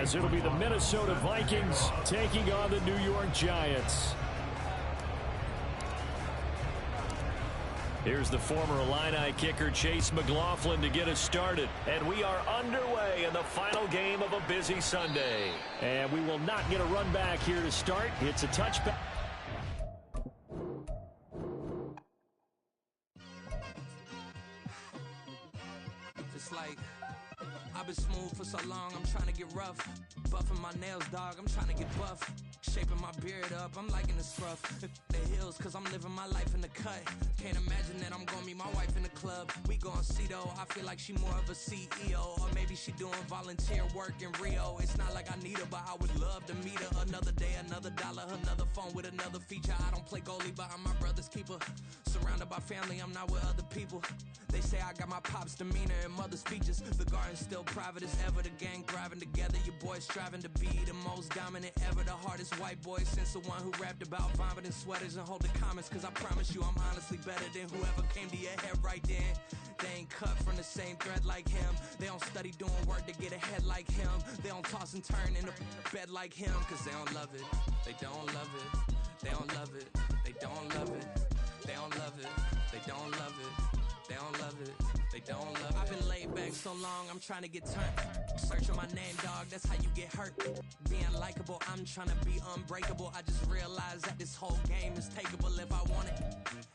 as it'll be the Minnesota Vikings taking on the New York Giants. Here's the former Illini kicker Chase McLaughlin to get us started. And we are underway in the final game of a busy Sunday. And we will not get a run back here to start. It's a touchback. Just like I've been smooth for so long, I'm trying to get rough. Buffing my nails, dog, I'm trying to get buff. Shaping my beard up, I'm liking the scruff. The hills, cause I'm living my life in the cut. Can't imagine that I'm gonna meet my wife in the club. We gon' see though, I feel like she more of a CEO. Or maybe she doing volunteer work in Rio. It's not like I need her, but I would love to meet her. Another day, another dollar, another phone with another feature. I don't play goalie, but I'm my brother's keeper. Surrounded by family, I'm not with other people. They say I got my pop's demeanor and mother's features. The garden's still private as ever, the gang thriving together. Your boys striving to be the most dominant ever. The hardest white boy since the one who rapped about vomiting sweaters and holding comments. Cause I promise you I'm honestly better than whoever came to your head right then. They ain't cut from the same thread like him. They don't study doing work to get ahead like him. They don't toss and turn in the bed like him. Cause they don't love it, they don't love it. They don't love it, they don't love it. They don't love it, they don't love it. They don't love it, they don't love it. I've been laid back so long, I'm trying to get turned. Searching my name, dog, that's how you get hurt. Being likable, I'm trying to be unbreakable. I just realized that this whole game is takeable if I want it.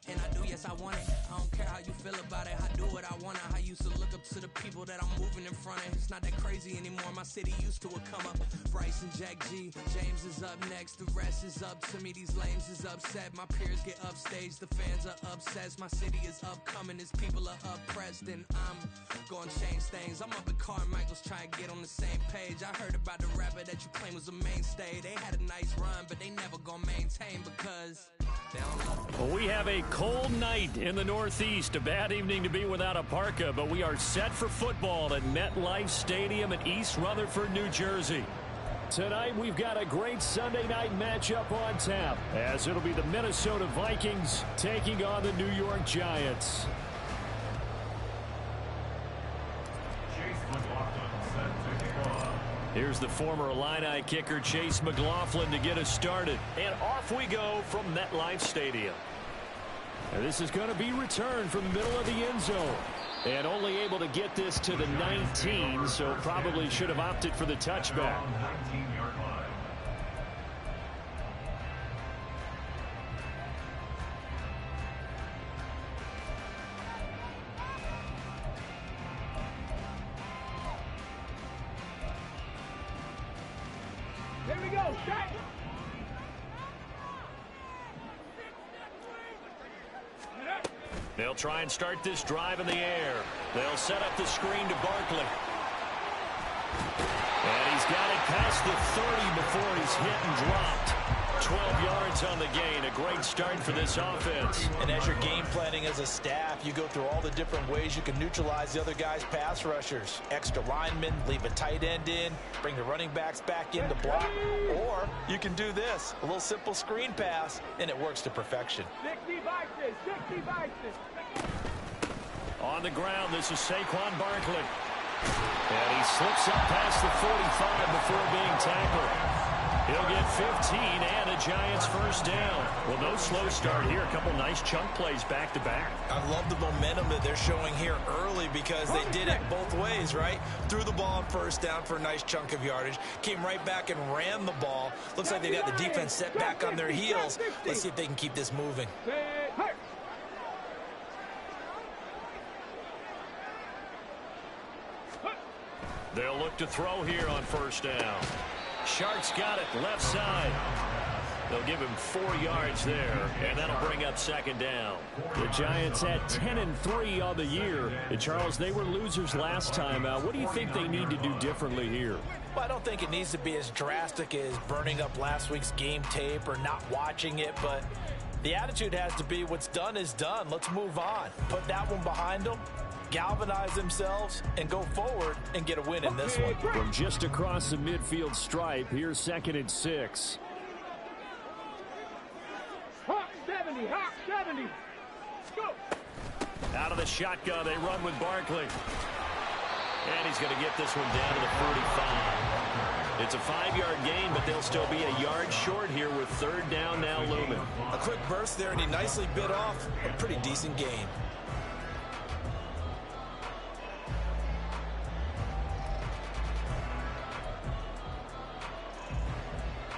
And I do, yes, I want it. I don't care how you feel about it, I do what I want. I used to look up to the people that I'm moving in front of. It's not that crazy anymore, my city used to come up. Bryce and Jack G, James is up next. The rest is up to me, these lames is upset. My peers get upstage, the fans are obsessed. My city is upcoming, it's people are oppressed, and I'm gonna change things. I'm up at Carmichael's trying to get on the same page. I heard about the rapper that you claim was a mainstay. They had a nice run, but they never gonna maintain because they don't love it. Well, we have a cold night in the Northeast. A bad evening to be without a parka, but we are set for football at MetLife Stadium in East Rutherford, New Jersey. Tonight, we've got a great Sunday night matchup on tap, as it'll be the Minnesota Vikings taking on the New York Giants. Here's the former Illini kicker Chase McLaughlin to get us started. And off we go from MetLife Stadium. And this is going to be returned from the middle of the end zone. And only able to get this to the 19, so probably should have opted for the touchback. Here we go, set! They'll try and start this drive in the air. They'll set up the screen to Barkley. And he's got it past the 30 before he's hit and dropped. 12 yards on the gain. A great start for this offense. And as you're game planning as a staff, you go through all the different ways you can neutralize the other guy's pass rushers. Extra linemen, leave a tight end in, bring the running backs back in to block. Or you can do this, a little simple screen pass, and it works to perfection. 60 vices, 60 vices. On the ground, this is Saquon Barkley. And he slips up past the 45 before being tackled. He'll get 15 and a Giants first down. Well, no slow start here. A couple nice chunk plays back-to-back. I love the momentum that they're showing here early because they did it both ways, right? Threw the ball on first down for a nice chunk of yardage. Came right back and ran the ball. Looks like they got the defense set back on their heels. Let's see if they can keep this moving. They'll look to throw here on first down. Sharks got it, left side. They'll give him 4 yards there, and that'll bring up second down. The Giants had 10-3 on the year. And Charles, they were losers last time out. What do you think they need to do differently here? Well, I don't think it needs to be as drastic as burning up last week's game tape or not watching it, but the attitude has to be what's done is done. Let's move on. Put that one behind them. Galvanize themselves and go forward and get a win in this one. From just across the midfield stripe, here's 2nd and 6. Hawk 70, Hawk 70. Go. Out of the shotgun, they run with Barkley. And he's going to get this one down to the 45. It's a 5-yard gain, but they'll still be a yard short here with third down now looming. A quick burst there, and he nicely bit off a pretty decent gain.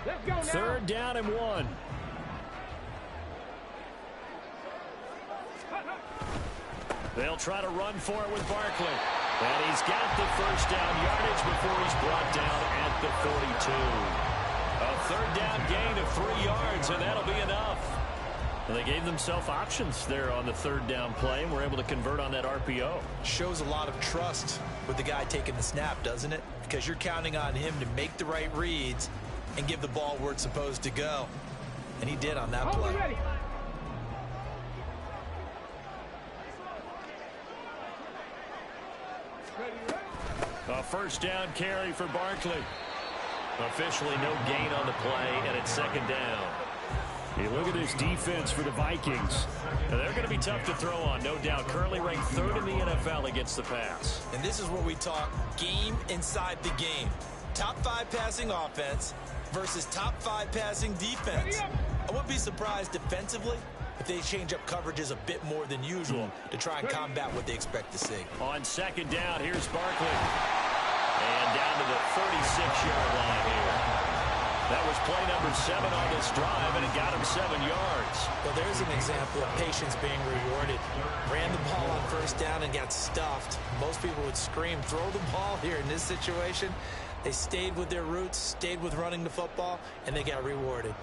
Let's go now. Third down and 1. They'll try to run for it with Barkley. And he's got the first down yardage before he's brought down at the 42. A third down gain of 3 yards, and that'll be enough. And they gave themselves options there on the third down play, and were able to convert on that RPO. Shows a lot of trust with the guy taking the snap, doesn't it? Because you're counting on him to make the right reads and give the ball where it's supposed to go. And he did on that play. Ready. A first down carry for Barkley. Officially no gain on the play, and it's second down. Hey, look at this defense for the Vikings. Now, they're going to be tough to throw on, no doubt. Currently ranked 3rd in the NFL against the pass. And this is where we talk game inside the game. Top 5 passing offense versus top 5 passing defense. I wouldn't be surprised defensively if they change up coverages a bit more than usual to try and combat what they expect to see. On second down, here's Barkley. And down to the 36-yard line here. That was play number 7 on this drive, and it got him 7 yards. Well, there's an example of patience being rewarded. Ran the ball on first down and got stuffed. Most people would scream, throw the ball here in this situation. They stayed with their roots, stayed with running the football, and they got rewarded.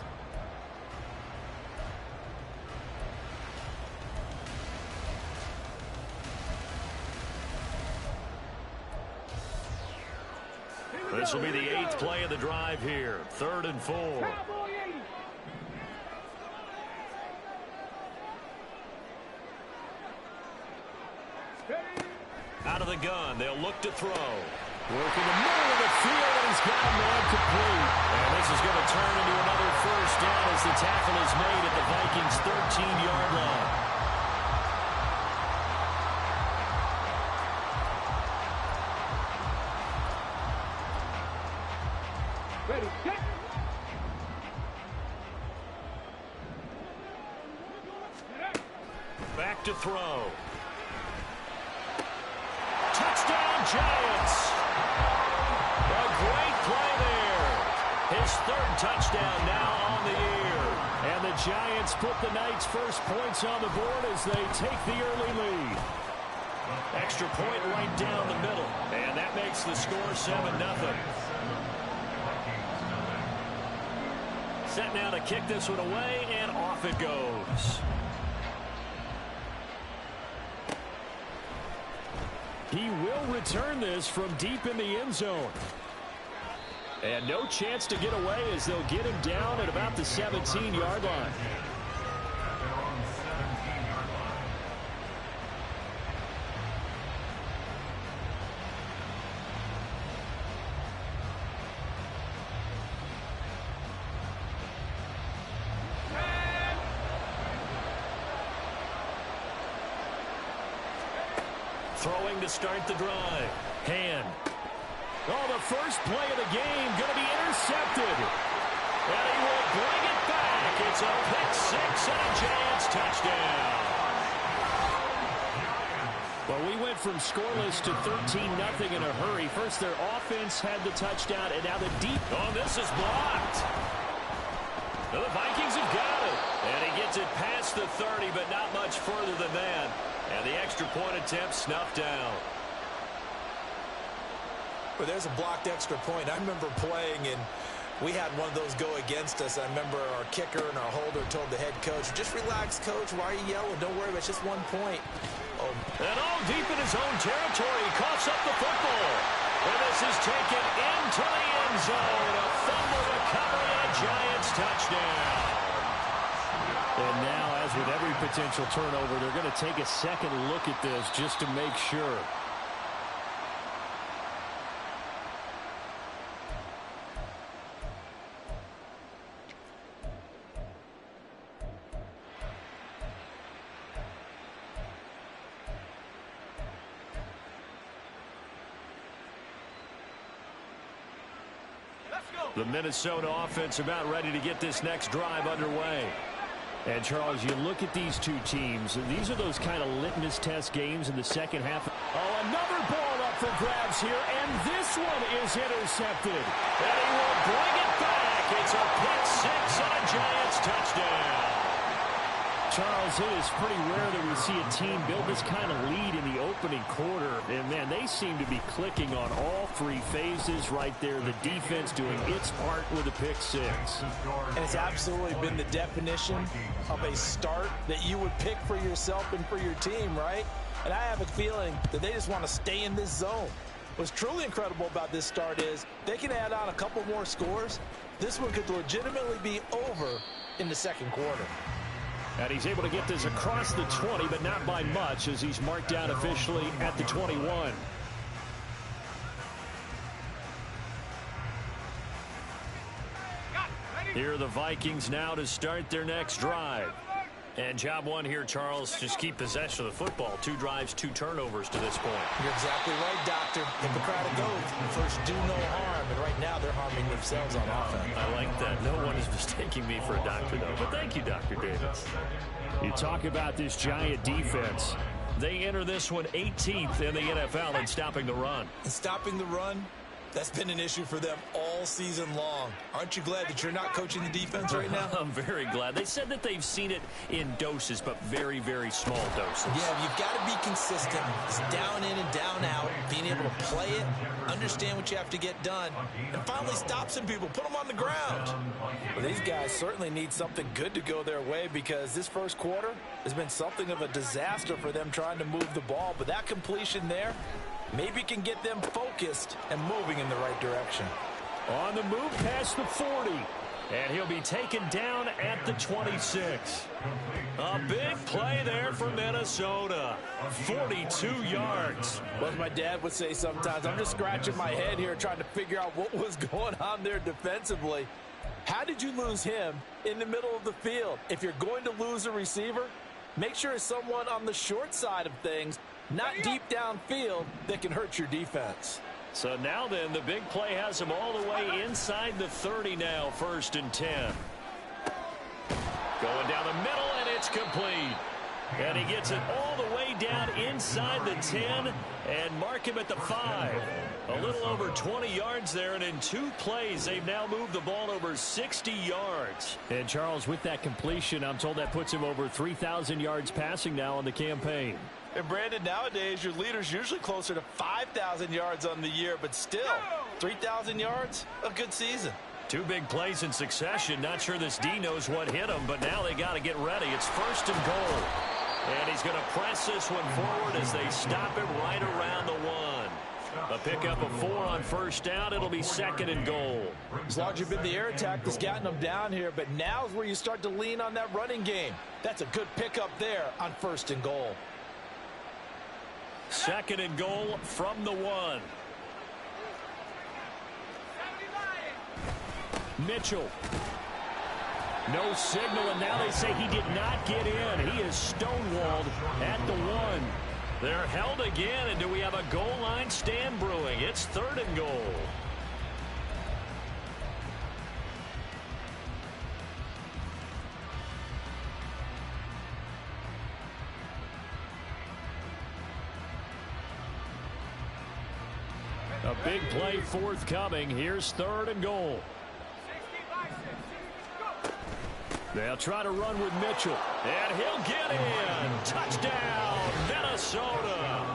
This will be the 8th play of the drive here. 3rd and 4. Out of the gun, they'll look to throw. Working the middle of the field, and he's got a man complete. And this is going to turn into another first down as the tackle is made at the Vikings' 13-yard line. Ready, set. Back to throw. Touchdown, Giants. A great play there. His 3rd touchdown now on the year. And the Giants put the Knights' first points on the board as they take the early lead. Extra point right down the middle. And that makes the score 7-0. Set now to kick this one away, and off it goes. He will return this from deep in the end zone. And no chance to get away as they'll get him down at about the 17-yard line. Throwing to start the drive. Hand. Oh, the first play of the game going to be intercepted. And he will bring it back. It's a pick-6 and a Giants touchdown. Well, we went from scoreless to 13-0 in a hurry. First, their offense had the touchdown, and now the deep. Oh, this is blocked. Well, the Vikings have got it. And he gets it past the 30, but not much further than that. And the extra point attempt snuffed down. Well, there's a blocked extra point. I remember playing, and we had one of those go against us. I remember our kicker and our holder told the head coach, just relax, coach. Why are you yelling? Don't worry, it's just 1 point. Oh. And all deep in his own territory, he coughs up the football. And this is taken into the end zone. A fumble recovery and a Giants touchdown. And now, as with every potential turnover, they're going to take a second look at this just to make sure. The Minnesota offense about ready to get this next drive underway. And, Charles, you look at these two teams, these are those kind of litmus test games in the second half. Oh, another ball up for grabs here, and this one is intercepted. And he will bring it back. It's a pick six and a Giants touchdown. Charles, it is pretty rare that we see a team build this kind of lead in the opening quarter. And, man, they seem to be clicking on all three phases right there. The defense doing its part with a pick six. And it's absolutely been the definition of a start that you would pick for yourself and for your team, right? And I have a feeling that they just want to stay in this zone. What's truly incredible about this start is they can add on a couple more scores. This one could legitimately be over in the second quarter. And he's able to get this across the 20, but not by much, as he's marked down officially at the 21. Here are the Vikings now to start their next drive. And job one here, Charles, just keep possession of the football. 2 drives, 2 turnovers to this point. You're exactly right, Doctor. Hippocratic oath. First, do no harm. And right now, they're harming themselves on offense. I like that. No one is mistaking me for a doctor, though. But thank you, Dr. Davis. You talk about this Giant defense. They enter this one 18th in the NFL in stopping the run. And stopping the run, that's been an issue for them all season long. Aren't you glad that you're not coaching the defense right now? I'm very glad. They said that they've seen it in doses, but very, very small doses. Yeah, you've got to be consistent. It's down in and down out, being able to play it, understand what you have to get done, and finally stop some people, put them on the ground. Well, these guys certainly need something good to go their way because this first quarter has been something of a disaster for them trying to move the ball, but that completion there maybe can get them focused and moving in the right direction. On the move past the 40. And he'll be taken down at the 26. A big play there for Minnesota. 42 yards. Well, as my dad would say sometimes, I'm just scratching my head here trying to figure out what was going on there defensively. How did you lose him in the middle of the field? If you're going to lose a receiver, make sure it's someone on the short side of things, not deep downfield, that can hurt your defense. So now then, the big play has him all the way inside the 30 now, 1st and 10. Going down the middle, and it's complete. And he gets it all the way down inside the 10 and mark him at the 5. A little over 20 yards there, and in 2 plays, they've now moved the ball over 60 yards. And, Charles, with that completion, I'm told that puts him over 3,000 yards passing now on the campaign. And, Brandon, nowadays, your leader's usually closer to 5,000 yards on the year, but still, 3,000 yards, a good season. 2 big plays in succession. Not sure this D knows what hit him, but now they got to get ready. It's 1st and goal. And he's going to press this one forward as they stop him right around the 1. A pickup of 4 on 1st down. It'll be 2nd and goal. As long as you've been the air attack that's gotten them down here, but now's where you start to lean on that running game. That's a good pickup there on 1st and goal. 2nd and goal from the 1. Mitchell. No signal, and now they say he did not get in. He is stonewalled at the 1. They're held again, and do we have a goal line stand brewing? It's 3rd and goal. A big play forthcoming. Here's 3rd and goal. They'll try to run with Mitchell. And he'll get in. Touchdown, Minnesota.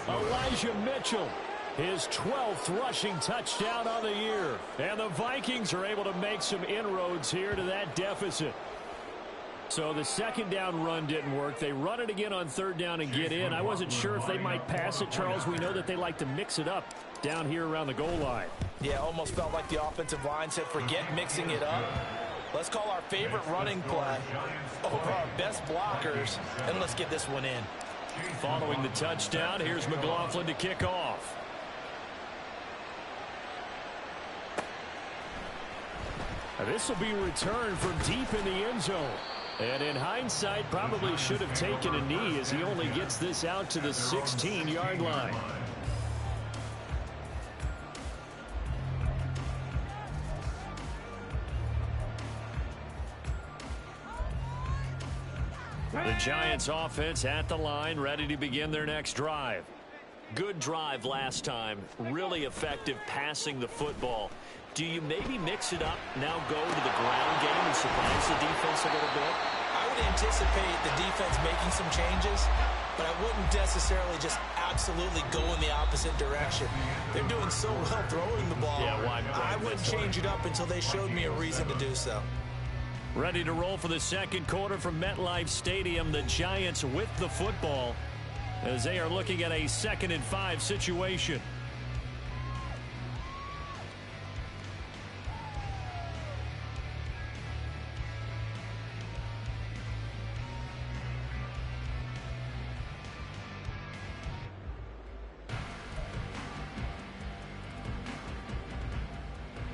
Elijah Mitchell, his 12th rushing touchdown on the year. And the Vikings are able to make some inroads here to that deficit. So the 2nd down run didn't work. They run it again on 3rd down and get in. I wasn't sure if they might pass it, Charles. We know that they like to mix it up down here around the goal line. Yeah, almost felt like the offensive line said, forget mixing it up. Let's call our favorite running play over our best blockers, and let's get this one in. Following the touchdown, here's McLaughlin to kick off. This will be returned from deep in the end zone. And in hindsight, probably should have taken a knee as he only gets this out to the 16-yard line. The Giants offense at the line, ready to begin their next drive. Good drive last time. Really effective passing the football. Do you maybe mix it up, now go to the ground game and surprise the defense a little bit? I would anticipate the defense making some changes, but I wouldn't necessarily just absolutely go in the opposite direction. They're doing so well throwing the ball. Yeah, I wouldn't change it up until they showed me a reason to do so. Ready to roll for the second quarter from MetLife Stadium. The Giants with the football as they are looking at a 2nd and 5 situation.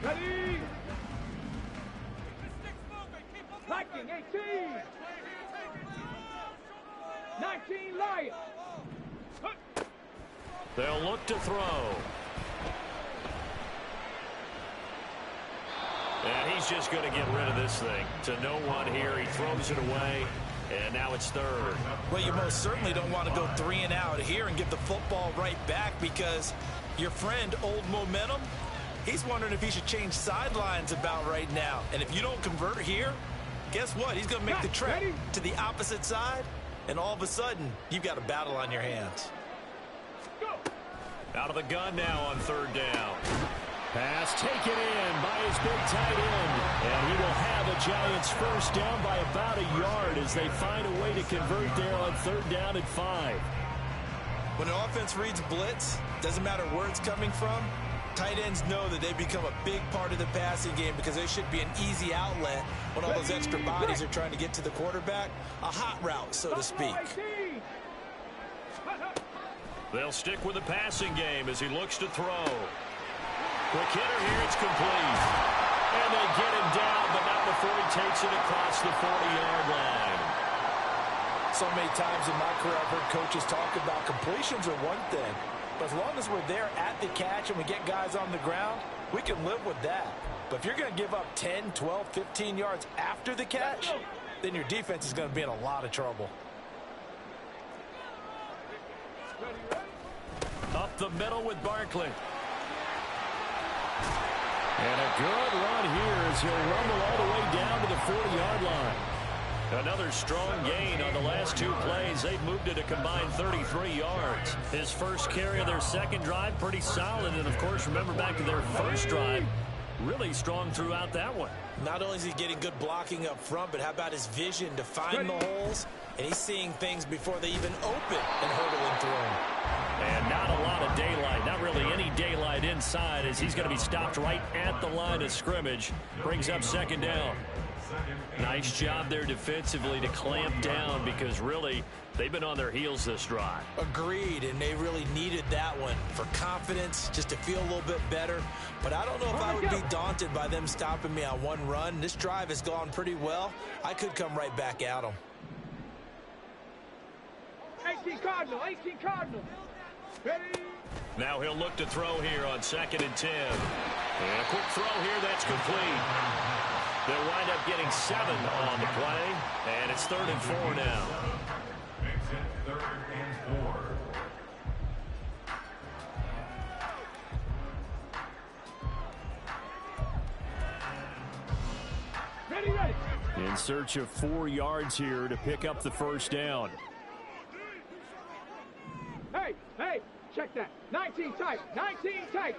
Ready? Viking 18. 19 Lions. They'll look to throw. And he's just going to get rid of this thing. To no one here. He throws it away. And now it's 3rd. Well, you most certainly don't want to go 3 and out here and give the football right back because your friend, Old Momentum, he's wondering if he should change sidelines about right now. And if you don't convert here, guess what? He's going to make the trek to the opposite side, and all of a sudden, you've got a battle on your hands. Out of the gun now on 3rd down. Pass taken in by his big tight end. And he will have a Giants first down by about a yard as they find a way to convert there on 3rd down and 5. When an offense reads blitz, doesn't matter where it's coming from, tight ends know that they become a big part of the passing game because they should be an easy outlet when all those extra bodies are trying to get to the quarterback. A hot route, so to speak. They'll stick with the passing game as he looks to throw. Quick hitter here, it's complete. And they get him down, but not before he takes it across the 40-yard line. So many times in my career I've heard coaches talk about completions are one thing. But as long as we're there at the catch and we get guys on the ground, we can live with that. But if you're going to give up 10, 12, 15 yards after the catch, then your defense is going to be in a lot of trouble. Up the middle with Barkley. And a good run here as he'll rumble all the way down to the 40-yard line. Another strong gain on the last 2 plays. They've moved it a combined 33 yards. His first carry of their second drive, pretty solid. And, of course, remember back to their first drive, really strong throughout that one. Not only is he getting good blocking up front, but how about his vision to find the holes? And he's seeing things before they even open and hurdling through them. And not a lot of daylight, not really any daylight inside as he's going to be stopped right at the line of scrimmage. Brings up 2nd down. Nice job there defensively to clamp down because really they've been on their heels this drive. Agreed, and they really needed that one for confidence, just to feel a little bit better. But I don't know if I would be daunted by them stopping me on one run. This drive has gone pretty well. I could come right back at them. 18 Cardinal, 18 Cardinal. Ready? Now he'll look to throw here on 2nd and 10. And a quick throw here, that's complete. They'll wind up getting 7 on the play, and it's 3rd and 4 now. Makes it 3rd and 4. Ready, ready. In search of 4 yards here to pick up the first down. Hey, hey, check that. 19 tight, 19 tight.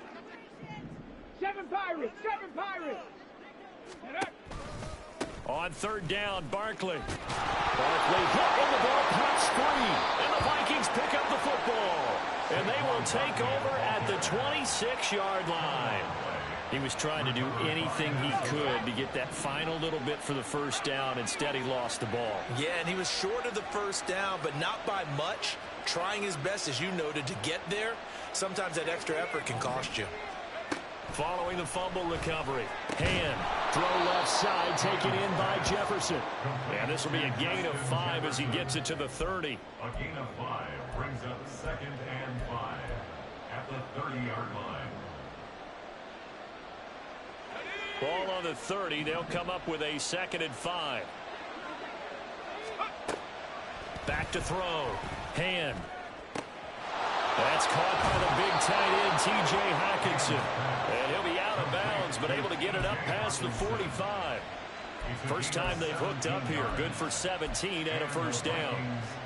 7 Pirates, 7 Pirates. On 3rd down, Barkley. Barkley hit in the ball, pops free. And the Vikings pick up the football. And they will take over at the 26-yard line. He was trying to do anything he could to get that final little bit for the first down. Instead, he lost the ball. Yeah, and he was short of the first down, but not by much. Trying his best, as you noted, to get there. Sometimes that extra effort can cost you. Following the fumble recovery. Hand, throw left side, taken in by Jefferson. And this will be a gain of 5 as he gets it to the 30. A gain of 5 brings up 2nd and 5 at the 30-yard line. Ball on the 30. They'll come up with a 2nd and 5. to throw. Hand. That's caught by the big tight end, T.J. Hockenson. And he'll be out of bounds, but able to get it up past the 45. First time they've hooked up here. Good for 17 and a first down.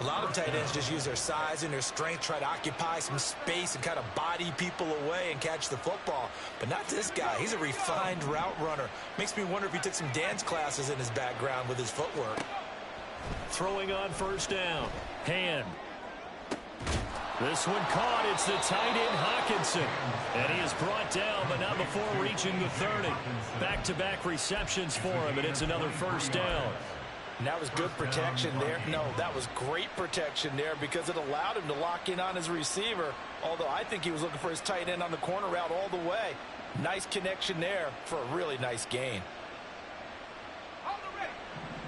A lot of tight ends just use their size and their strength, try to occupy some space and kind of body people away and catch the football. But not this guy. He's a refined route runner. Makes me wonder if he took some dance classes in his background with his footwork. Throwing on first down. Hand. This one caught. It's the tight end Hockenson. And he is brought down, but not before reaching the 30. Back-to-back receptions for him, and it's another first down. And that was good protection there. No, that was great protection there because it allowed him to lock in on his receiver. Although I think he was looking for his tight end on the corner route all the way. Nice connection there for a really nice gain.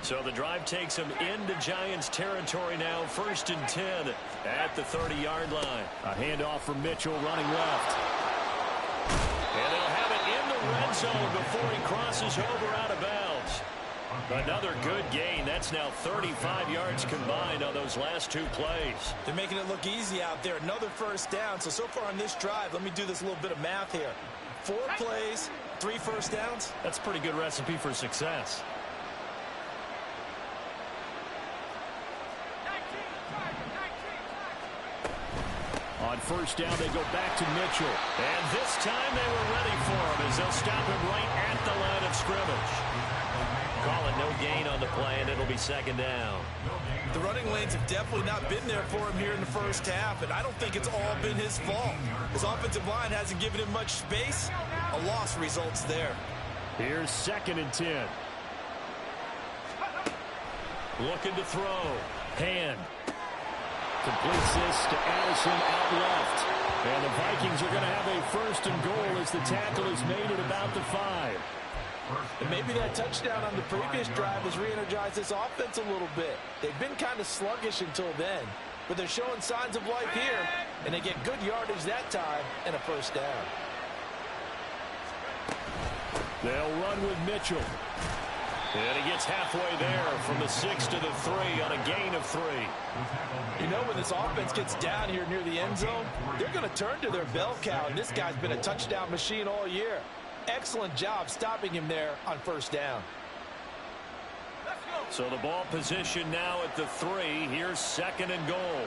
So the drive takes him into Giants territory now. 1st and 10 at the 30-yard line. A handoff from Mitchell running left. And they'll have it in the red zone before he crosses over out of bounds. Another good gain. That's now 35 yards combined on those last two plays. They're making it look easy out there. Another first down. So far on this drive, let me do this little bit of math here. 4 plays, 3 first downs. That's a pretty good recipe for success. On first down, they go back to Mitchell. And this time they were ready for him as they'll stop him right at the line of scrimmage. Call it no gain on the play, and it'll be 2nd down. The running lanes have definitely not been there for him here in the first half, and I don't think it's all been his fault. His offensive line hasn't given him much space. A loss results there. Here's 2nd and 10. Looking to throw. Hand. Completes this to Addison out left. And the Vikings are going to have a 1st and goal as the tackle is made at about the 5. And maybe that touchdown on the previous drive has re-energized this offense a little bit. They've been kind of sluggish until then, but they're showing signs of life here, and they get good yardage that time and a 1st down. They'll run with Mitchell. And he gets halfway there from the 6 to the 3 on a gain of 3. You know, when this offense gets down here near the end zone, they're going to turn to their bell cow, and this guy's been a touchdown machine all year. Excellent job stopping him there on 1st down. So the ball position now at the 3. Here's 2nd and goal.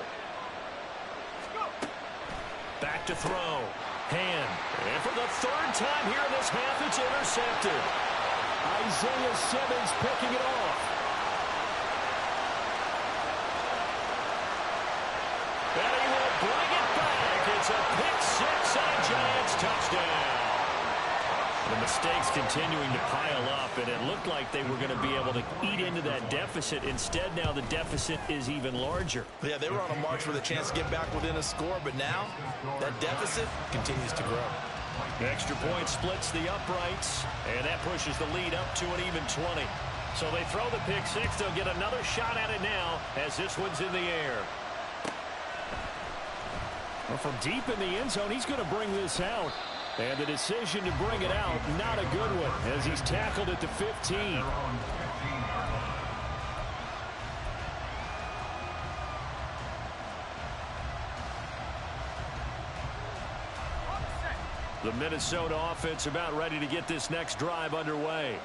Back to throw. Hand. And for the 3rd time here in this half, it's intercepted. Isaiah Simmons picking it off. And he will bring it back. It's a pick 6 on a Giants touchdown. The mistakes continuing to pile up, and it looked like they were going to be able to eat into that deficit. Instead, now the deficit is even larger. Yeah, they were on a march with a chance to get back within a score, but now that deficit continues to grow. The extra point splits the uprights, and that pushes the lead up to an even 20. So they throw the pick 6. They'll get another shot at it now as this one's in the air. Well, from deep in the end zone, he's going to bring this out. And the decision to bring it out, not a good one, as he's tackled at the 15. The Minnesota offense about ready to get this next drive underway.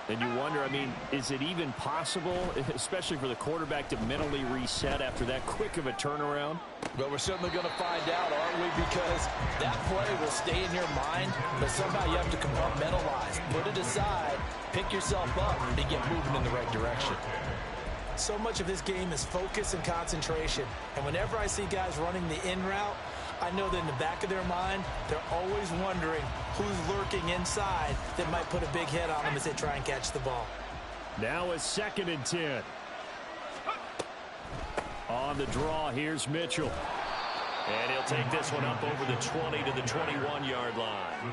And you wonder, I mean, is it even possible, especially for the quarterback, to mentally reset after that quick of a turnaround? Well, we're certainly going to find out, aren't we? Because that play will stay in your mind, but somehow you have to compartmentalize. Put it aside, pick yourself up, and get moving in the right direction. So much of this game is focus and concentration. And whenever I see guys running the in route, I know that in the back of their mind, they're always wondering who's lurking inside that might put a big hit on them as they try and catch the ball. Now it's 2nd and 10. On the draw, here's Mitchell. And he'll take this one up over the 20 to the 21-yard line.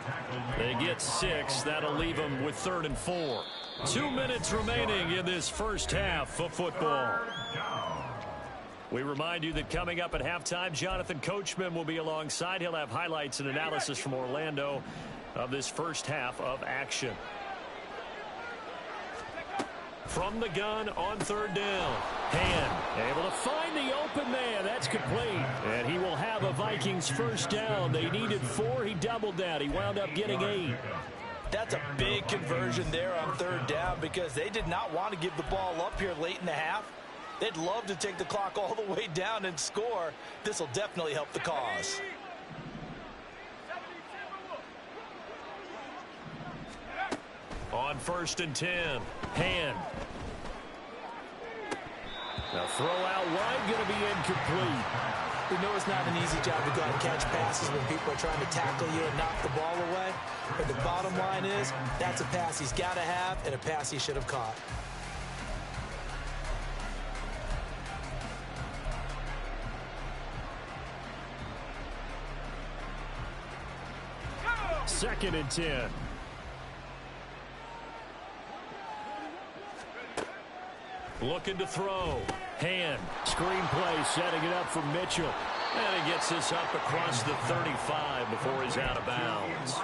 They get 6. That'll leave them with 3rd and 4. 2 minutes remaining in this first half of football. We remind you that coming up at halftime, Jonathan Coachman will be alongside. He'll have highlights and analysis from Orlando of this first half of action. From the gun on 3rd down. Hand able to find the open man. That's complete. And he will have a Vikings first down. They needed 4. He doubled that. He wound up getting 8. That's a big conversion there on third down because they did not want to give the ball up here late in the half. They'd love to take the clock all the way down and score. This will definitely help the cause. On 1st and 10. Hand. Now throw out wide, going to be incomplete. We know it's not an easy job to go out and catch passes when people are trying to tackle you and knock the ball away. But the bottom line is, that's a pass he's got to have and a pass he should have caught. Second and 10. Looking to throw. Hand. Screen play, setting it up for Mitchell. And he gets this up across the 35 before he's out of bounds.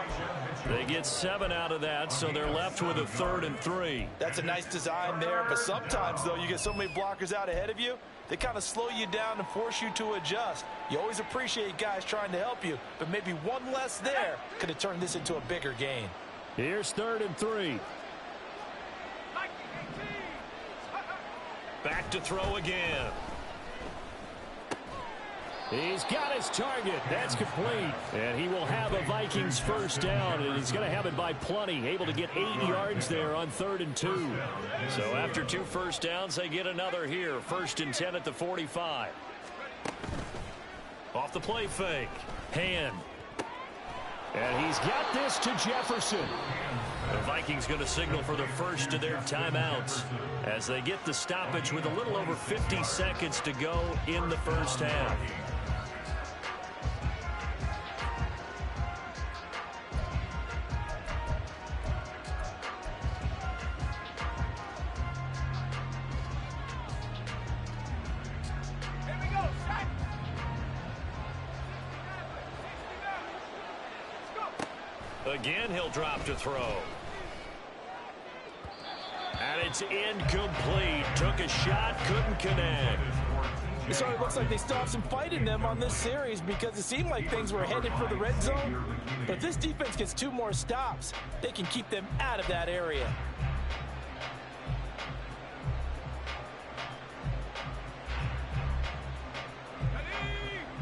They get 7 out of that, so they're left with a 3rd and 3. That's a nice design there, but sometimes, though, you get so many blockers out ahead of you, they kind of slow you down and force you to adjust. You always appreciate guys trying to help you, but maybe one less there could have turned this into a bigger gain. Here's 3rd and 3. Back to throw again. He's got his target. That's complete. And he will have a Vikings first down, and he's going to have it by plenty. Able to get 8 yards there on 3rd and 2. So after 2 first downs, they get another here. 1st and 10 at the 45. Off the play fake. Hand. And he's got this to Jefferson. The Vikings going to signal for the first of their timeouts as they get the stoppage with a little over 50 seconds to go in the first half. Again, he'll drop to throw. And it's incomplete. Took a shot, couldn't connect. So it looks like they still have some fight in them on this series because it seemed like things were headed for the red zone. But if this defense gets 2 more stops, they can keep them out of that area.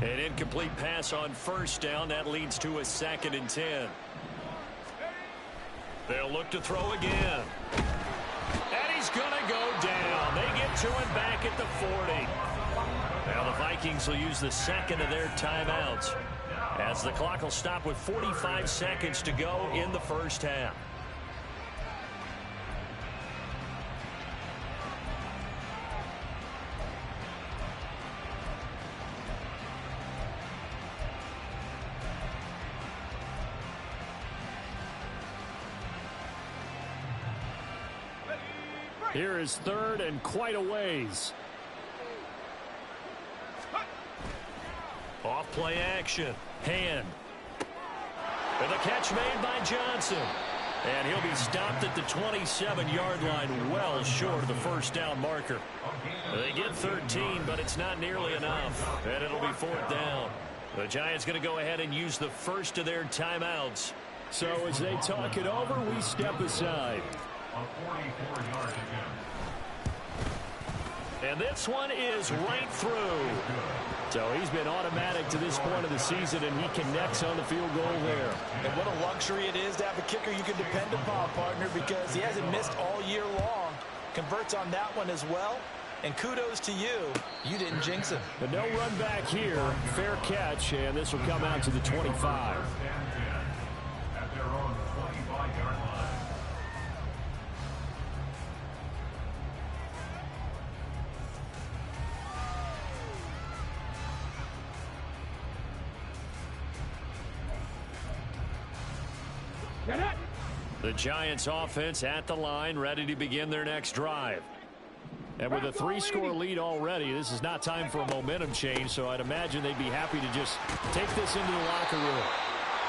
An incomplete pass on first down. That leads to a 2nd and 10. They'll look to throw again. And he's going to go down. They get to him back at the 40. Now the Vikings will use the 2nd of their timeouts as the clock will stop with 45 seconds to go in the first half. Here is 3rd and quite a ways. Off play action. Hand. And the catch made by Johnson. And he'll be stopped at the 27-yard line, well short of the first down marker. They get 13, but it's not nearly enough. And it'll be 4th down. The Giants going to go ahead and use the first of their timeouts. So as they talk it over, we step aside. And this one is right through. So he's been automatic to this point of the season, and he connects on the field goal there. And what a luxury it is to have a kicker you can depend upon, partner, because he hasn't missed all year long. Converts on that one as well. And kudos to you. You didn't jinx him. But no run back here. Fair catch, and this will come out to the 25. At their own 25-yard line. The Giants offense at the line, ready to begin their next drive. And with a 3-score lead already, this is not time for a momentum change, so I'd imagine they'd be happy to just take this into the locker room.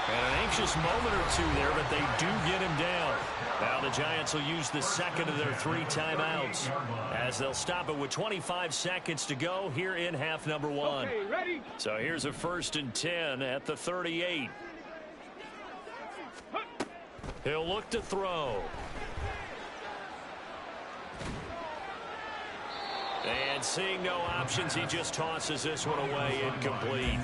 And an anxious moment or two there, but they do get him down. Now the Giants will use the second of their 3 timeouts as they'll stop it with 25 seconds to go here in half number 1. Okay, ready? So here's a 1st and 10 at the 38. He'll look to throw. And seeing no options, he just tosses this one away, incomplete.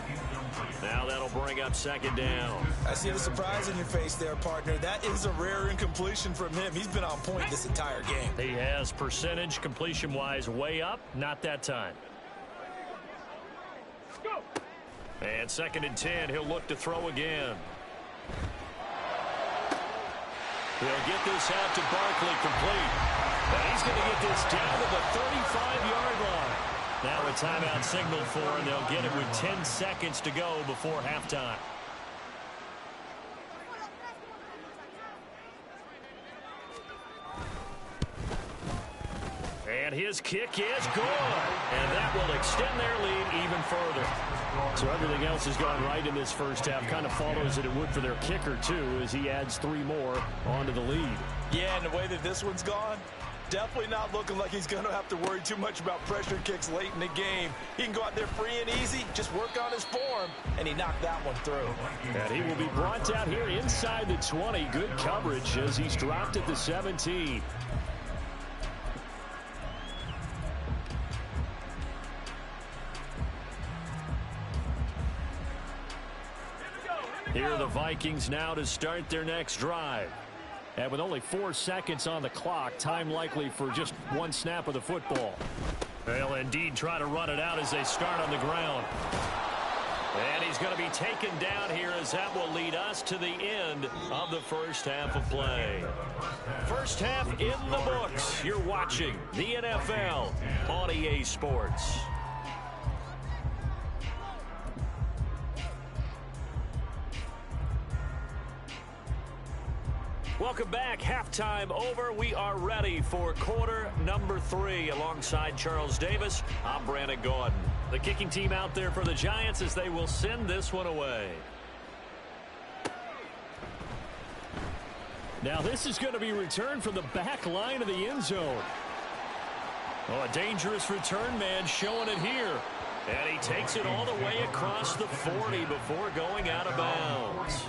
Now that'll bring up 2nd down. I see the surprise in your face there, partner. That is a rare incompletion from him. He's been on point this entire game. He has percentage completion-wise way up, not that time. Go. And 2nd and 10, he'll look to throw again. He'll get this out to Barkley, complete. And he's going to get this down to the 35-yard line. Now a timeout signaled for, and they'll get it with 10 seconds to go before halftime. And his kick is good. And that will extend their lead even further. So everything else has gone right in this first half. Kind of follows that it would for their kicker, too, as he adds 3 more onto the lead. Yeah, and the way that this one's gone, definitely not looking like he's going to have to worry too much about pressure kicks late in the game. He can go out there free and easy, just work on his form, and he knocked that one through. And he will be brought down here inside the 20. Good coverage as he's dropped at the 17. Here are the Vikings now to start their next drive. And with only 4 seconds on the clock, time likely for just 1 snap of the football. They'll indeed try to run it out as they start on the ground. And he's going to be taken down here as that will lead us to the end of the first half of play. First half in the books. You're watching the NFL on EA Sports. Welcome back. Halftime over. We are ready for quarter number 3. Alongside Charles Davis, I'm Brandon Gordon. The kicking team out there for the Giants as they will send this one away. Now this is going to be returned from the back line of the end zone. Oh, a dangerous return man showing it here. And he takes it all the way across the 40 before going out of bounds.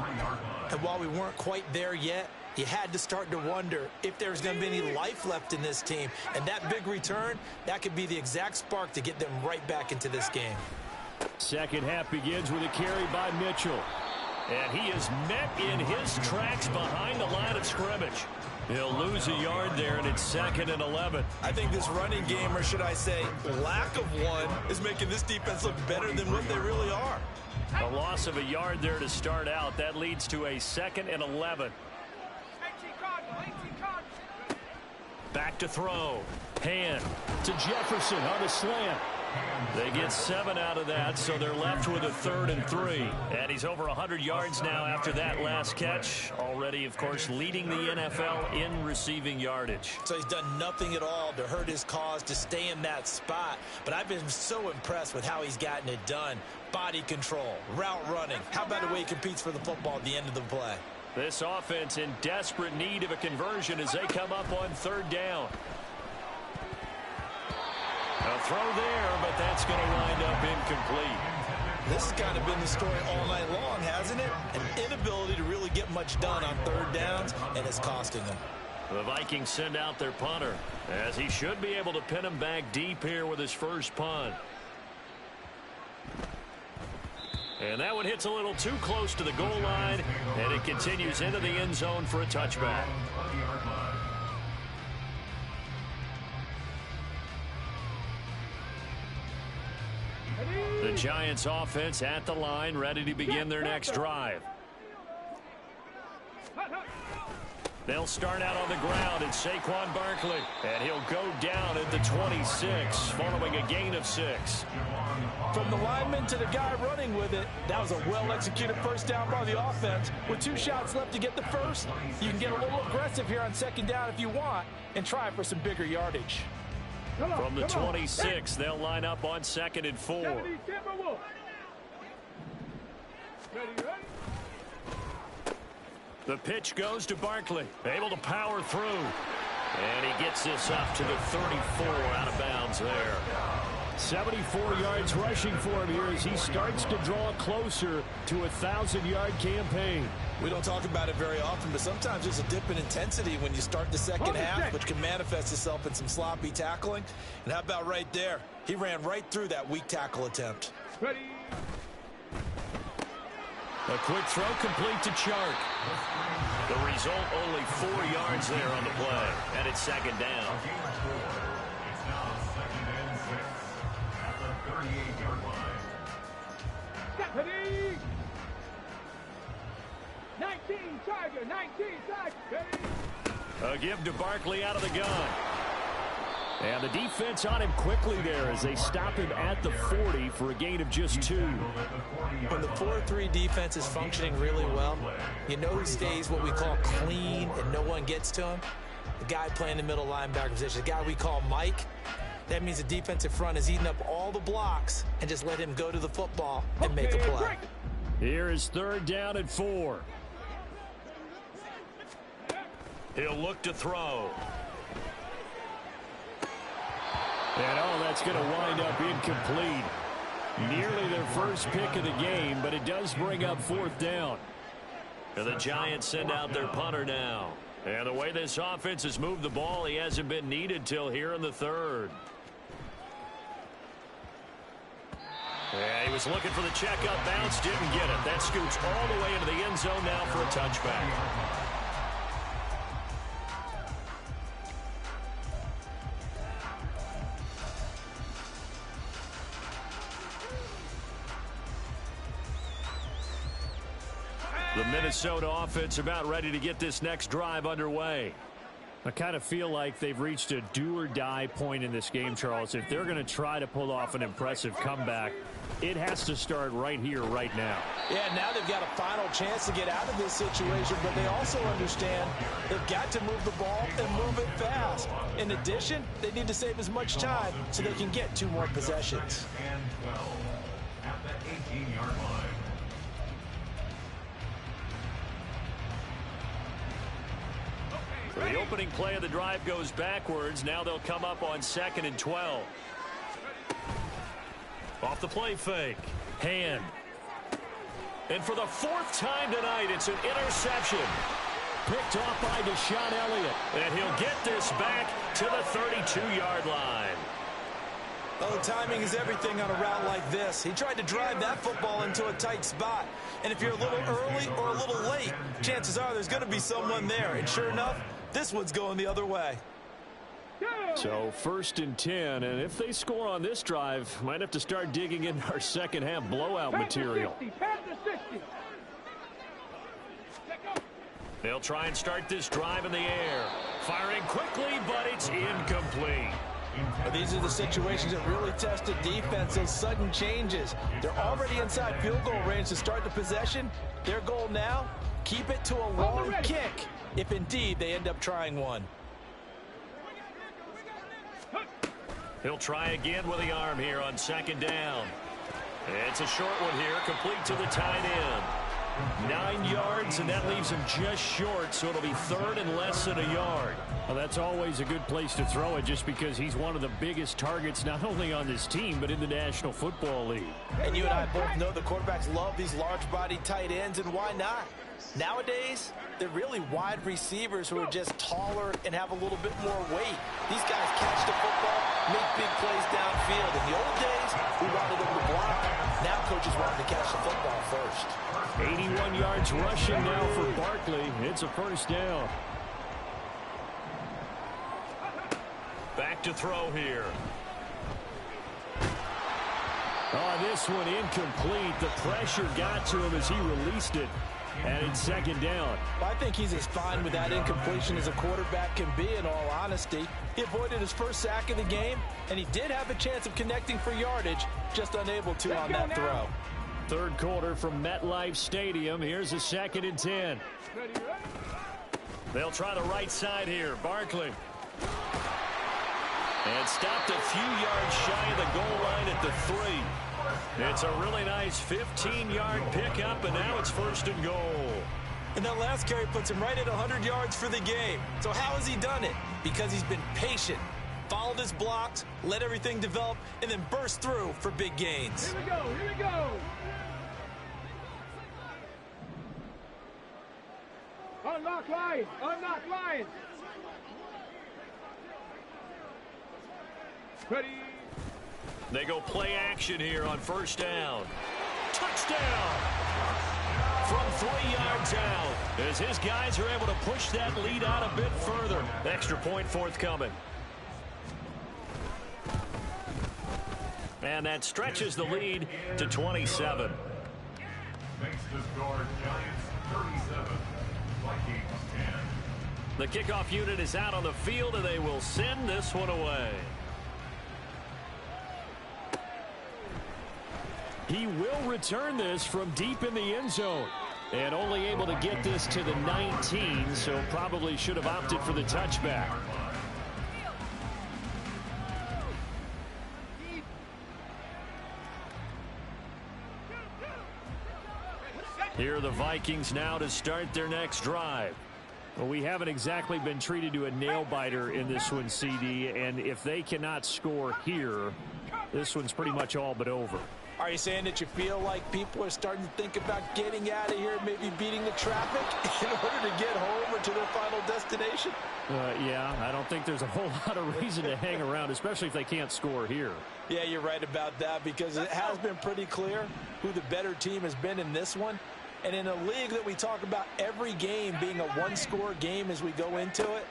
And while we weren't quite there yet, you had to start to wonder if there's going to be any life left in this team. And that big return, that could be the exact spark to get them right back into this game. Second half begins with a carry by Mitchell. And he is met in his tracks behind the line of scrimmage. He'll lose a yard there, and it's 2nd and 11. I think this running game, or should I say lack of one, is making this defense look better than what they really are. A loss of a yard there to start out. That leads to a 2nd and 11. Back to throw. Hand to Jefferson on the slant. They get 7 out of that, so they're left with a 3rd and 3. And he's over 100 yards now after that last catch. Already, of course, leading the NFL in receiving yardage. So he's done nothing at all to hurt his cause, to stay in that spot. But I've been so impressed with how he's gotten it done. Body control, route running. How about the way he competes for the football at the end of the play? This offense in desperate need of a conversion as they come up on 3rd down. A throw there, but that's going to wind up incomplete. This has kind of been the story all night long, hasn't it? An inability to really get much done on 3rd downs, and it's costing them. The Vikings send out their punter, as he should be able to pin him back deep here with his first punt. And that one hits a little too close to the goal line, and it continues into the end zone for a touchback. The Giants offense at the line, ready to begin their next drive. They'll start out on the ground. It's Saquon Barkley, and he'll go down at the 26 following a gain of 6. From the lineman to the guy running with it, that was a well-executed first down by the offense. With 2 shots left to get the first, you can get a little aggressive here on 2nd down if you want and try for some bigger yardage. From the 26, they'll line up on 2nd and 4. The pitch goes to Barkley. Able to power through. And he gets this up to the 34, out of bounds there. 74 yards rushing for him here as he starts to draw closer to a 1,000-yard campaign. We don't talk about it very often, but sometimes there's a dip in intensity when you start the second half, which can manifest itself in some sloppy tackling. And how about right there? He ran right through that weak tackle attempt. Ready. A quick throw complete to Chark. The result, only 4 yards there on the play. And it's second down. It's now 2nd and 6 at the 38-yard line. Stephanie. 19 Tiger, 19 Tiger. Ready. A give to Barkley out of the gun. And the defense on him quickly there as they stop him at the 40 for a gain of just 2. When the 4-3 defense is functioning really well, you know who stays what we call clean and no one gets to him? The guy playing the middle linebacker position, the guy we call Mike. That means the defensive front is eating up all the blocks and just let him go to the football and make a play. Here is 3rd down and 4. He'll look to throw. And that's going to wind up incomplete. Nearly their first pick of the game, but it does bring up 4th down. And the Giants send out their punter now. And the way this offense has moved the ball, he hasn't been needed till here in the 3rd. Yeah, he was looking for the checkup bounce, didn't get it. That scoots all the way into the end zone now for a touchback. The Minnesota offense about ready to get this next drive underway. I kind of feel like they've reached a do-or-die point in this game, Charles. If they're going to try to pull off an impressive comeback, it has to start right here, right now. Yeah, now they've got a final chance to get out of this situation, but they also understand they've got to move the ball and move it fast. In addition, they need to save as much time so they can get 2 more possessions. And 12 at the 18-yard line. The opening play of the drive goes backwards. Now they'll come up on 2nd and 12. Off the play fake. Hand. And for the 4th time tonight, it's an interception. Picked off by Deshaun Elliott. And he'll get this back to the 32-yard line. Oh, timing is everything on a route like this. He tried to drive that football into a tight spot. And if you're a little early or a little late, chances are there's going to be someone there. And sure enough, this one's going the other way. So 1st and 10, and if they score on this drive, might have to start digging in our second half blowout material. They'll try and start this drive in the air. Firing quickly, but it's incomplete. These are the situations that really test a defense, those sudden changes. They're already inside field goal range to start the possession. Their goal now, keep it to a long kick, if indeed they end up trying one. He'll try again with the arm here on 2nd down. It's a short one here, complete to the tight end. 9 yards, and that leaves him just short, so it'll be 3rd and less than a yard. Well, that's always a good place to throw it just because he's one of the biggest targets not only on this team but in the National Football League. And you and I both know the quarterbacks love these large-bodied tight ends, and why not? Nowadays, they're really wide receivers who are just taller and have a little bit more weight. These guys catch the football, make big plays downfield. In the old days, we wanted them to block. Now coaches want them to catch the football first. 81 yards rushing now for Barkley. It's a 1st down. Back to throw here. Oh, this one incomplete. The pressure got to him as he released it. And it's 2nd down. I think he's as fine with that incompletion as a quarterback can be, in all honesty. He avoided his first sack of the game, and he did have a chance of connecting for yardage, just unable to on that throw. 3rd quarter from MetLife Stadium. Here's a 2nd and 10. They'll try the right side here. Barkley. And stopped a few yards shy of the goal line at the 3. It's a really nice 15-yard pickup, and now it's 1st and goal. And that last carry puts him right at 100 yards for the game. So how has he done it? Because he's been patient, followed his blocks, let everything develop, and then burst through for big gains. Here we go, here we go. Unlock line, unlock line. Ready. They go play action here on first down. Touchdown! From 3 yards out, as his guys are able to push that lead out a bit further. Extra point forthcoming. And that stretches the lead to 27. Makes the score Giants 37, Vikings 10. The kickoff unit is out on the field, and they will send this one away. He will return this from deep in the end zone. And only able to get this to the 19, so probably should have opted for the touchback. Here are the Vikings now to start their next drive. Well, we haven't exactly been treated to a nail-biter in this one, CD, and if they cannot score here, this one's pretty much all but over. Are you saying that you feel like people are starting to think about getting out of here, maybe beating the traffic in order to get home or to their final destination? Yeah, I don't think there's a whole lot of reason to hang around, especially if they can't score here. Yeah, you're right about that, because it has been pretty clear who the better team has been in this one. And in a league that we talk about every game being a one-score game as we go into it,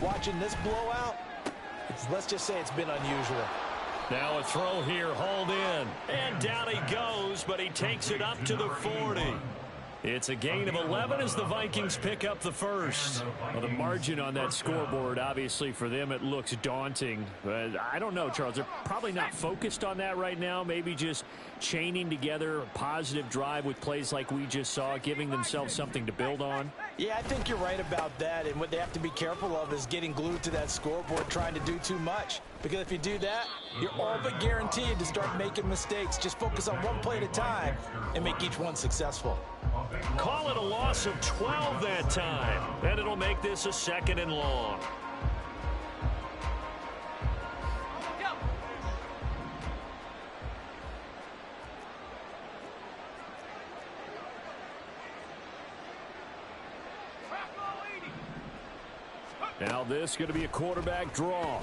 watching this blowout, let's just say it's been unusual. Now a throw here, hauled in. And down he goes, but he takes it up to the 40. It's a gain of 11 as the Vikings pick up the first. Well, the margin on that scoreboard, obviously for them, it looks daunting. But I don't know, Charles. They're probably not focused on that right now. Maybe just chaining together a positive drive with plays like we just saw, giving themselves something to build on. Yeah, I think you're right about that. And what they have to be careful of is getting glued to that scoreboard, trying to do too much. Because if you do that, you're all but guaranteed to start making mistakes. Just focus on one play at a time and make each one successful. Call it a loss of 12 that time. And it'll make this a 2nd and long. Now this is going to be a quarterback draw.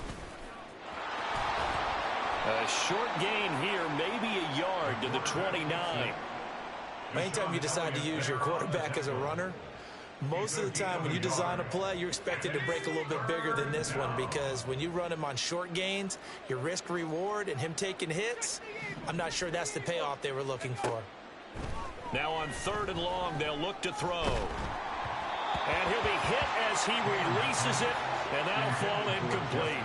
A short gain here, maybe a yard to the 29. Anytime you decide to use your quarterback as a runner, most of the time when you design a play, you're expected to break a little bit bigger than this one, because when you run him on short gains, your risk reward and him taking hits, I'm not sure that's the payoff they were looking for. Now on 3rd and long, they'll look to throw. And he'll be hit as he releases it, and that'll fall incomplete.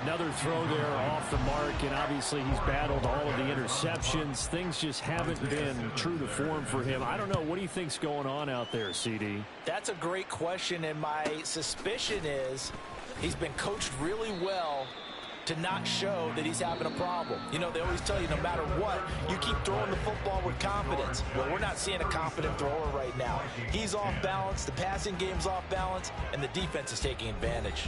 Another throw there off the mark, and obviously he's battled all of the interceptions. Things just haven't been true to form for him. I don't know. What do you think's going on out there, CD? That's a great question, and my suspicion is he's been coached really well to not show that he's having a problem. You know, they always tell you no matter what, you keep throwing the football with confidence. Well, we're not seeing a confident thrower right now. He's off balance, the passing game's off balance, and the defense is taking advantage.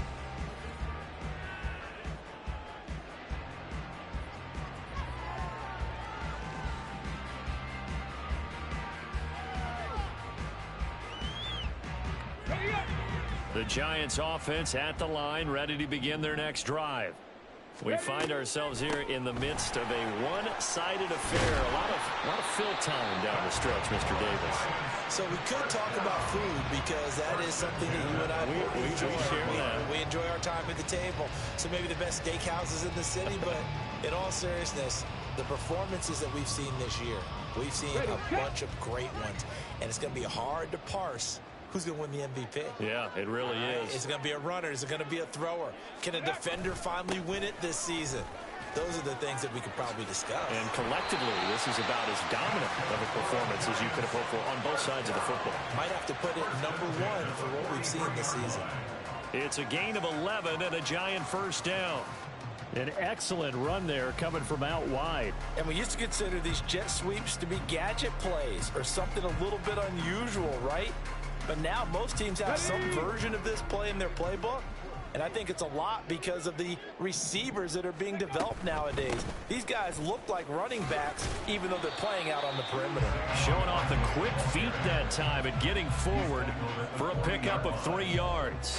The Giants offense at the line, ready to begin their next drive. We find ourselves here in the midst of a one-sided affair. A lot of fill time down the stretch, Mr. Davis. So we could talk about food, because that is something that you and I enjoy. We enjoy our time at the table. So maybe the best steakhouses in the city, but in all seriousness, the performances that we've seen this year, we've seen a bunch of great ones. And it's going to be hard to parse who's going to win the MVP. Yeah, it really is. Is it going to be a runner? Is it going to be a thrower? Can a defender finally win it this season? Those are the things that we could probably discuss. And collectively, this is about as dominant of a performance as you could have hoped for on both sides of the football. Might have to put it number one for what we've seen this season. It's a gain of 11 and a Giant first down. An excellent run there coming from out wide. And we used to consider these jet sweeps to be gadget plays or something a little bit unusual, right? But now most teams have some version of this play in their playbook. And I think it's a lot because of the receivers that are being developed nowadays. These guys look like running backs, even though they're playing out on the perimeter. Showing off the quick feet that time and getting forward for a pickup of 3 yards.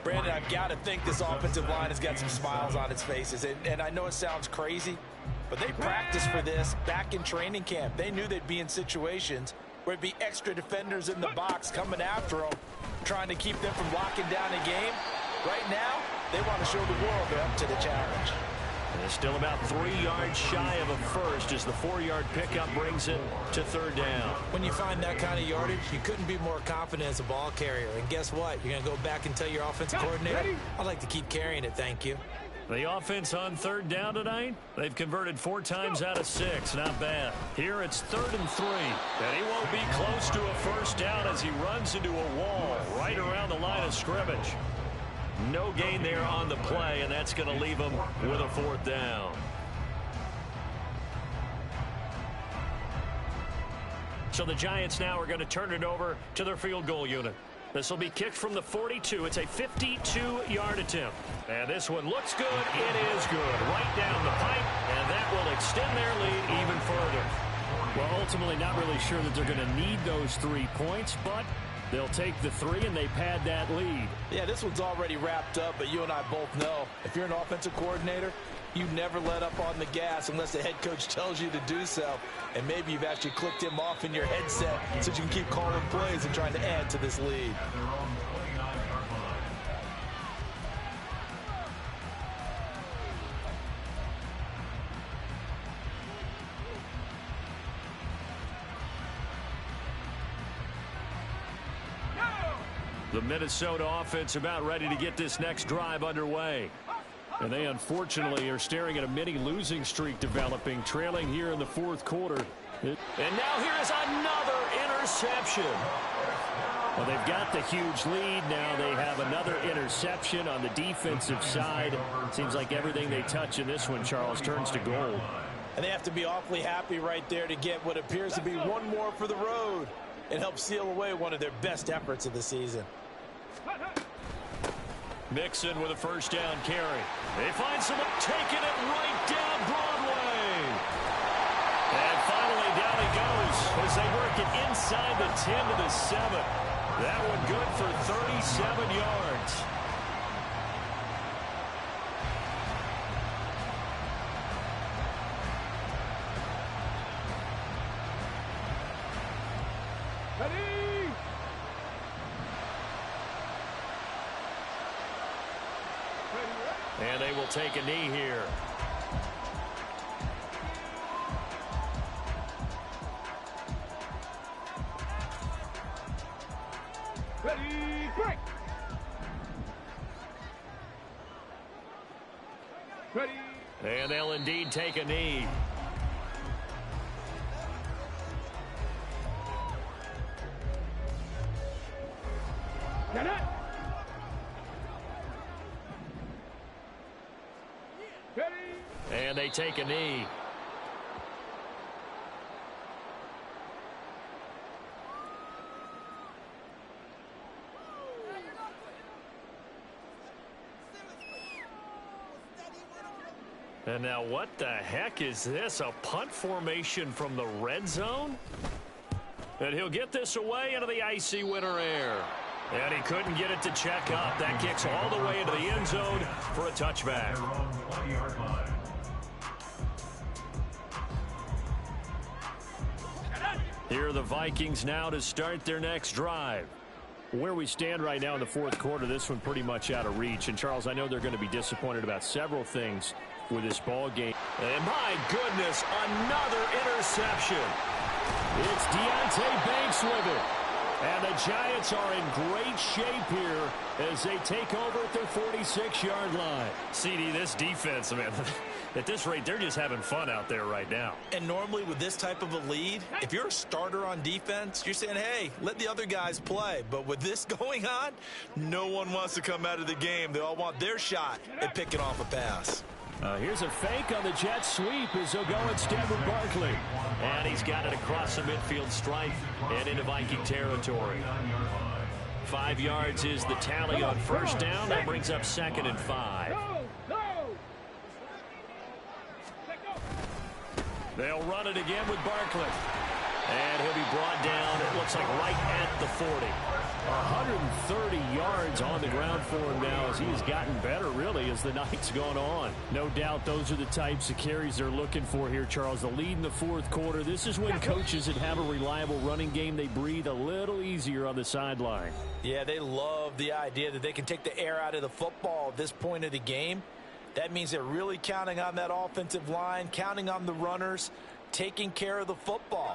Brandon, I've got to think this offensive line has got some smiles on its faces. And I know it sounds crazy, but they practiced for this back in training camp. They knew they'd be in situations where there'd be extra defenders in the box coming after them, trying to keep them from locking down a game. Right now, they want to show the world they're up to the challenge. And it's still about 3 yards shy of a first as the 4-yard pickup brings it to 3rd down. When you find that kind of yardage, you couldn't be more confident as a ball carrier. And guess what? You're going to go back and tell your offensive coordinator, I'd like to keep carrying it, thank you. The offense on 3rd down tonight, they've converted 4 times out of 6. Not bad. Here it's 3rd and 3. And he won't be close to a first down as he runs into a wall right around the line of scrimmage. No gain there on the play, and that's going to leave him with a 4th down. So the Giants now are going to turn it over to their field goal unit. This will be kicked from the 42. It's a 52-yard attempt. And this one looks good. It is good. Right down the pipe, and that will extend their lead even further. Well, ultimately not really sure that they're going to need those 3 points, but they'll take the 3 and they pad that lead. Yeah, this one's already wrapped up, but you and I both know if you're an offensive coordinator, you never let up on the gas unless the head coach tells you to do so. And maybe you've actually clicked him off in your headset so you can keep calling plays and trying to add to this lead. The Minnesota offense about ready to get this next drive underway. And they unfortunately are staring at a mini losing streak developing, trailing here in the 4th quarter. And now here is another interception. Well, they've got the huge lead. Now they have another interception on the defensive side. Seems like everything they touch in this one, Charles, turns to gold. And they have to be awfully happy right there to get what appears to be one more for the road. It helps seal away one of their best efforts of the season. Mixon with a first down carry. They find someone taking it right down Broadway. And finally down he goes as they work it inside the 10 to the 7. That one good for 37 yards. And they will take a knee here. Ready, break! Ready. And they'll indeed take a knee. Get it! Ready. And they take a knee. And now what the heck is this? A punt formation from the red zone? And he'll get this away into the icy winter air. And he couldn't get it to check up. That kicks all the way into the end zone for a touchback. Here are the Vikings now to start their next drive. Where we stand right now in the 4th quarter, this one pretty much out of reach. And, Charles, I know they're going to be disappointed about several things with this ball game. And, my goodness, another interception. It's Deontay Banks with it. And the Giants are in great shape here as they take over at their 46-yard line. CD, this defense, man, at this rate, they're just having fun out there right now. And normally with this type of a lead, if you're a starter on defense, you're saying, hey, let the other guys play. But with this going on, no one wants to come out of the game. They all want their shot at picking off a pass. Here's a fake on the jet sweep as he'll go instead with Barkley. And he's got it across the midfield stripe and into Viking territory. 5 yards is the tally on first down. That brings up 2nd and 5. They'll run it again with Barkley. And he'll be brought down, it looks like right at the 40. 130 yards on the ground for him now as he has gotten better, really, as the night's gone on. No doubt those are the types of carries they're looking for here, Charles. The lead in the fourth quarter. This is when coaches that have a reliable running game, they breathe a little easier on the sideline. Yeah, they love the idea that they can take the air out of the football at this point of the game. That means they're really counting on that offensive line, counting on the runners, taking care of the football.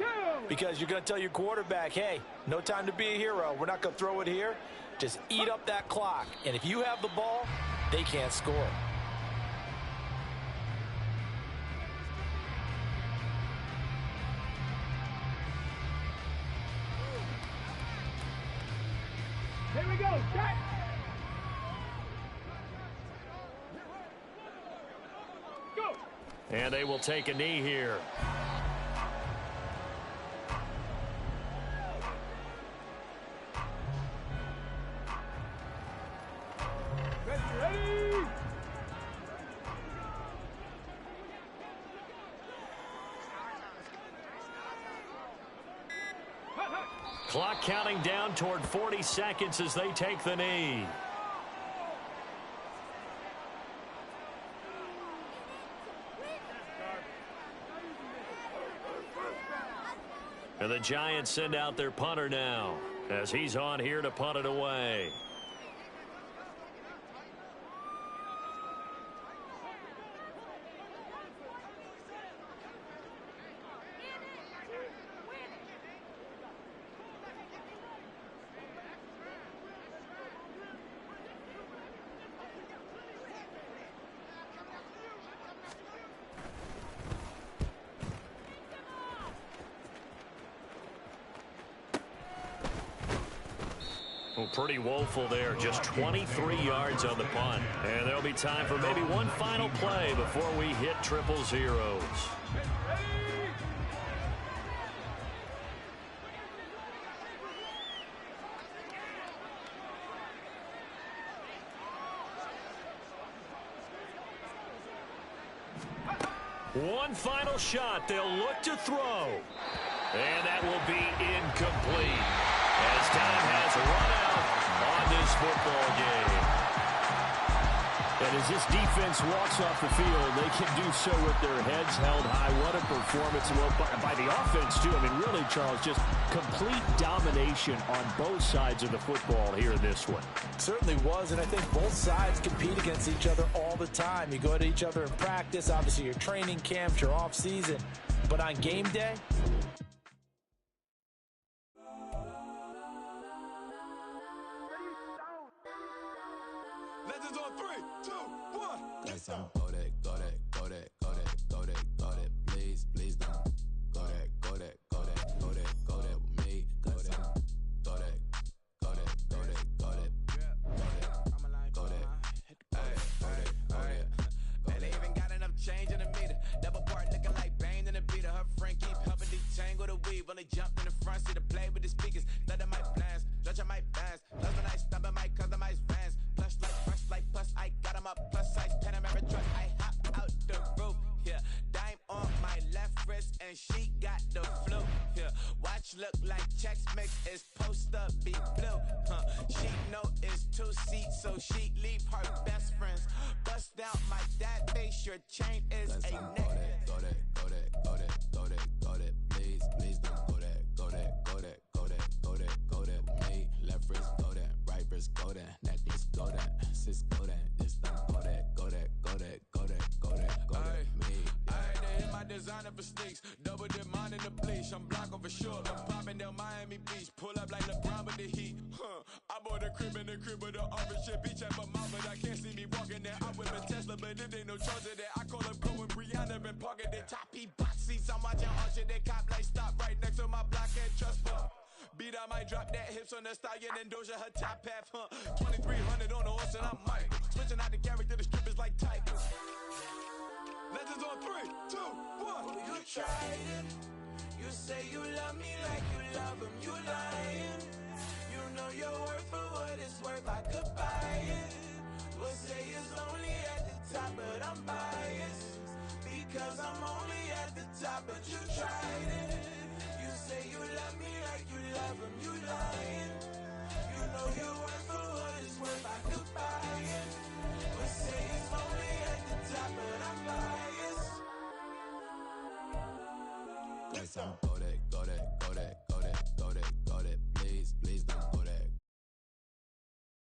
Because you're going to tell your quarterback, hey, no time to be a hero. We're not going to throw it here. Just eat up that clock. And if you have the ball, they can't score. Here we go. Set. Go. And they will take a knee here. Ready. Clock counting down toward 40 seconds as they take the knee. And the Giants send out their punter now as he's on here to punt it away. Well, pretty woeful there. Just 23 yards on the punt. And there'll be time for maybe one final play before we hit triple zeros. One final shot. They'll look to throw. And that will be incomplete as time has run out on this football game. And as this defense walks off the field, they can do so with their heads held high. What a performance. Well, by the offense, too. I mean, really, Charles, just complete domination on both sides of the football here in this one. It certainly was, and I think both sides compete against each other all the time. You go to each other in practice, obviously your training camps, your off season, but on game day, Legends on 3, 2, 1. Yes, I'm go that, go that, go that, go that, go that, go that. Please, please don't go that, go that, go that, go that, go that with me. Go that, go that, go that, go that, go that, go that, go that. Man, they even got enough change in the meter. Double part looking like Bane in the beater. Her friend keep helping detangle the weave. When they jumped in the front seat to play with the speakers. Study my plans, judge on my fans. Love when I stumble my customized vans. Plush like fresh like plus I got them up plus size Panamera truck. I hop out the roof, yeah. Dime on my left wrist and she got the flu, yeah. Watch look like Chex Mix is supposed to be blue, She know it's 2 seats, so she leave her best friends. Bust down my dad face, your chain is Yes, a I'm neck. go that, go that, go that, go that, go that. Please, please don't go that, go that, go that, go that, go that, go that with me. Left wrist go that, right wrist go that, necklace go that, sis go that, this don't go that, go that, go that, go that, go that, go that, me. I had to hit my designer for sneaks. Double dip mine in the bleach. I'm blocking for sure. I'm popping down Miami Beach. Pull up like LeBron with the heat. I bought a crib in the crib with the orange shit. Beach at my mouth, but I can't see me walking there. I whip a Tesla, but it ain't no charge of that. I call up going Brianna, been parking the top box seats. I'm watching Archer, they cop like stop right next to my block and trust fund. Beat, I might drop that hips on the stallion and Doja her top half, 2300 on the horse and I'm Mike. Switching out the character, the strippers like Tigers. tried it. You say you love me like you love him, you lying. You know your worth for what it's worth, I could buy it. We'll say it's lonely at the top, but I'm biased. Because I'm only at the top, but you tried it. You say you love me like you love him, you lying. You know your worth for what it's worth, I could buy it. We'll say it's lonely at the top, but I'm biased. Go that, go that, go that, go that, go that, go that, please, please